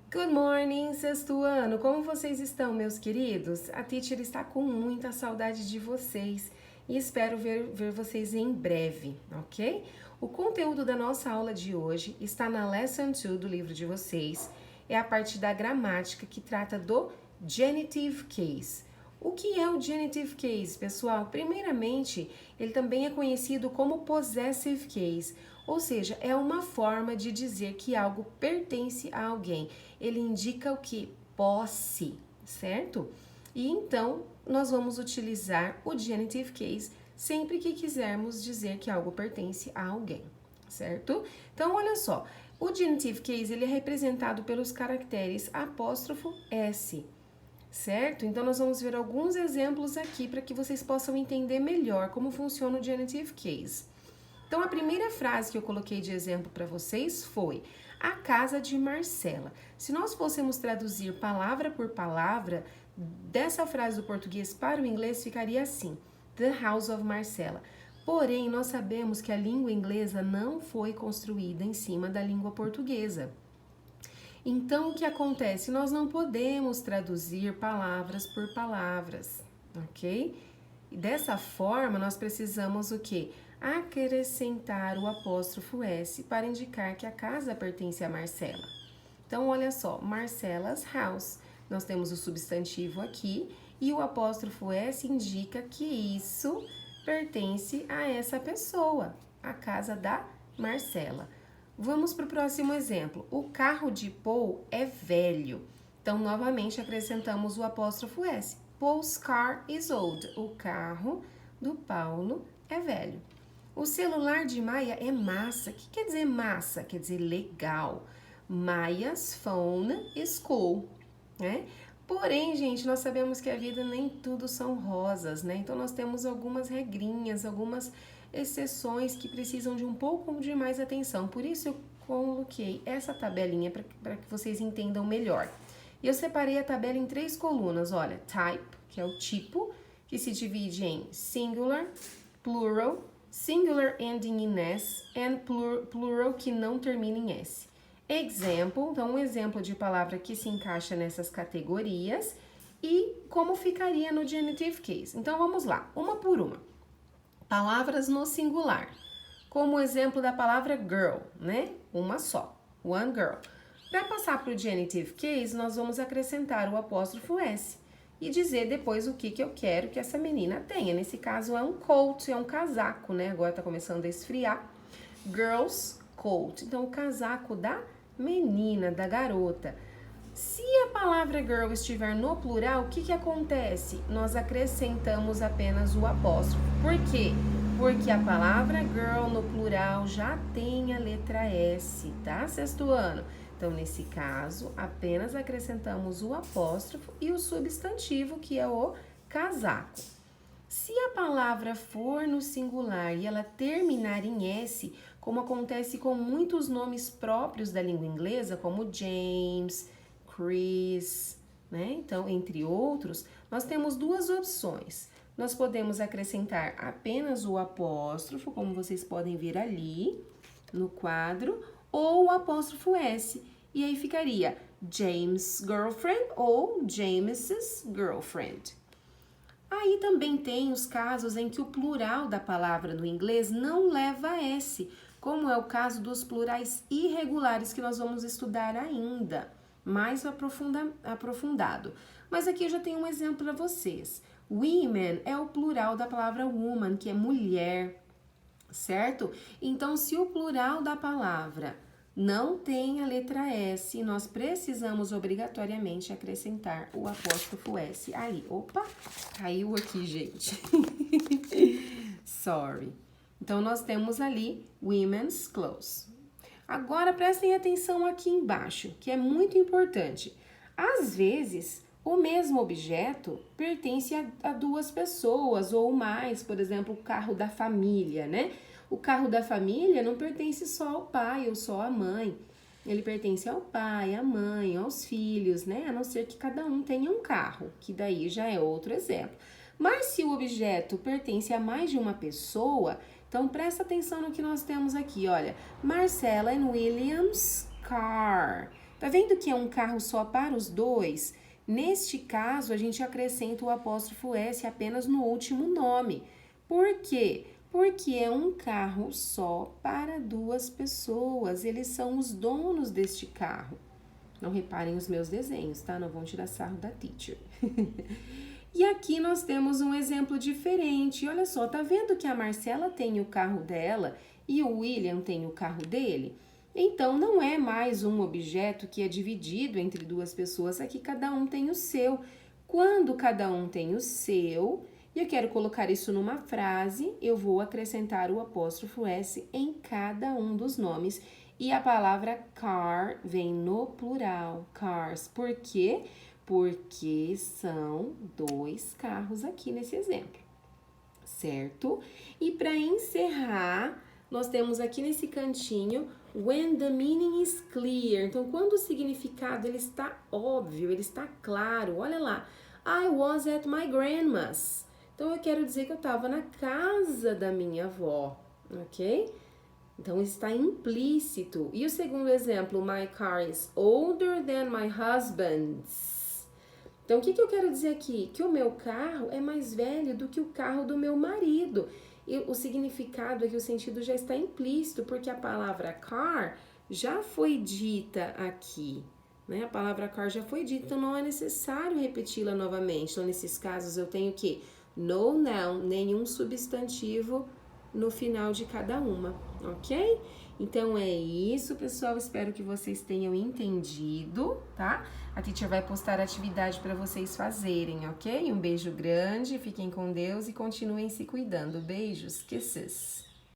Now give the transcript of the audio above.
Good morning, sexto ano! Como vocês estão, meus queridos? A teacher está com muita saudade de vocês e espero ver vocês em breve, ok? O conteúdo da nossa aula de hoje está na Lesson 2 do livro de vocês. É a parte da gramática que trata do genitive case. O que é o genitive case, pessoal? Primeiramente, ele também é conhecido como possessive case, ou seja, é uma forma de dizer que algo pertence a alguém. Ele indica o que? Posse, certo? E então, nós vamos utilizar o genitive case sempre que quisermos dizer que algo pertence a alguém, certo? Então, olha só, o genitive case ele é representado pelos caracteres apóstrofo S, certo? Então, nós vamos ver alguns exemplos aqui para que vocês possam entender melhor como funciona o genitive case. Então, a primeira frase que eu coloquei de exemplo para vocês foi a casa de Marcela. Se nós fôssemos traduzir palavra por palavra, dessa frase do português para o inglês ficaria assim: The house of Marcela. Porém, nós sabemos que a língua inglesa não foi construída em cima da língua portuguesa. Então, o que acontece? Nós não podemos traduzir palavras por palavras, ok? E dessa forma, nós precisamos o quê? Acrescentar o apóstrofo S para indicar que a casa pertence a Marcela. Então, olha só, Marcela's house. Nós temos o substantivo aqui e o apóstrofo S indica que isso pertence a essa pessoa, a casa da Marcela. Vamos para o próximo exemplo. O carro de Paul é velho. Então, novamente, acrescentamos o apóstrofo S. Paul's car is old. O carro do Paulo é velho. O celular de Maia é massa. O que quer dizer massa? Quer dizer legal. Maia's phone is cool, né? Porém, gente, nós sabemos que a vida nem tudo são rosas, né? Então, nós temos algumas regrinhas, algumas exceções que precisam de um pouco de mais atenção. Por isso, eu coloquei essa tabelinha para que vocês entendam melhor. E eu separei a tabela em 3 colunas. Olha, type, que é o tipo, que se divide em singular, plural, singular ending in S, and plural que não termina em S. Example, então um exemplo de palavra que se encaixa nessas categorias e como ficaria no genitive case. Então vamos lá, uma por uma. Palavras no singular, como o exemplo da palavra girl, né? Uma só, one girl. Para passar para o genitive case, nós vamos acrescentar o apóstrofo S e dizer depois o que eu quero que essa menina tenha. Nesse caso é um coat, é um casaco, né? Agora tá começando a esfriar. Girl's coat, então o casaco da menina, da garota. Se a palavra girl estiver no plural, o que acontece? Nós acrescentamos apenas o apóstrofo. Por quê? Porque a palavra girl no plural já tem a letra S, tá, sexto ano? Então, nesse caso, apenas acrescentamos o apóstrofo e o substantivo, que é o casaco. Se a palavra for no singular e ela terminar em S, como acontece com muitos nomes próprios da língua inglesa, como James, Chris, né? Então, entre outros, nós temos duas opções. Nós podemos acrescentar apenas o apóstrofo, como vocês podem ver ali no quadro, ou o apóstrofo S. E aí ficaria James' girlfriend ou James's girlfriend. Aí também tem os casos em que o plural da palavra no inglês não leva S, como é o caso dos plurais irregulares que nós vamos estudar ainda, mais aprofundado. Mas aqui eu já tenho um exemplo para vocês. Women é o plural da palavra woman, que é mulher, certo? Então, se o plural da palavra não tem a letra S, nós precisamos obrigatoriamente acrescentar o apóstrofo S aí. Opa, caiu aqui, gente. Sorry. Então, nós temos ali women's clothes. Agora, prestem atenção aqui embaixo, que é muito importante. Às vezes, o mesmo objeto pertence a duas pessoas ou mais, por exemplo, o carro da família, né? O carro da família não pertence só ao pai ou só à mãe. Ele pertence ao pai, à mãe, aos filhos, né? A não ser que cada um tenha um carro, que daí já é outro exemplo. Mas se o objeto pertence a mais de uma pessoa, então presta atenção no que nós temos aqui, olha. Marcella and William's car. Tá vendo que é um carro só para os dois? Neste caso, a gente acrescenta o apóstrofo S apenas no último nome. Por quê? Porque é um carro só para duas pessoas. Eles são os donos deste carro. Não reparem os meus desenhos, tá? Não vão tirar sarro da teacher. E aqui nós temos um exemplo diferente. Olha só, tá vendo que a Marcela tem o carro dela e o William tem o carro dele? Então, não é mais um objeto que é dividido entre duas pessoas, aqui cada um tem o seu. Quando cada um tem o seu, e eu quero colocar isso numa frase, eu vou acrescentar o apóstrofo S em cada um dos nomes. E a palavra car vem no plural, cars. Por quê? Porque são dois carros aqui nesse exemplo, certo? E para encerrar, nós temos aqui nesse cantinho, when the meaning is clear. Então, quando o significado ele está óbvio, ele está claro. Olha lá, I was at my grandma's. Então, eu quero dizer que eu estava na casa da minha avó, ok? Então, está implícito. E o segundo exemplo, my car is older than my husband's. Então, o que eu quero dizer aqui? Que o meu carro é mais velho do que o carro do meu marido. E o significado aqui, o sentido já está implícito, porque a palavra car já foi dita aqui, né? A palavra car já foi dita, então não é necessário repeti-la novamente. Então, nesses casos, eu tenho que no noun, nenhum substantivo no final de cada uma, ok? Então é isso, pessoal. Espero que vocês tenham entendido, tá? A teacher vai postar a atividade para vocês fazerem, ok? Um beijo grande, fiquem com Deus e continuem se cuidando. Beijos, kisses!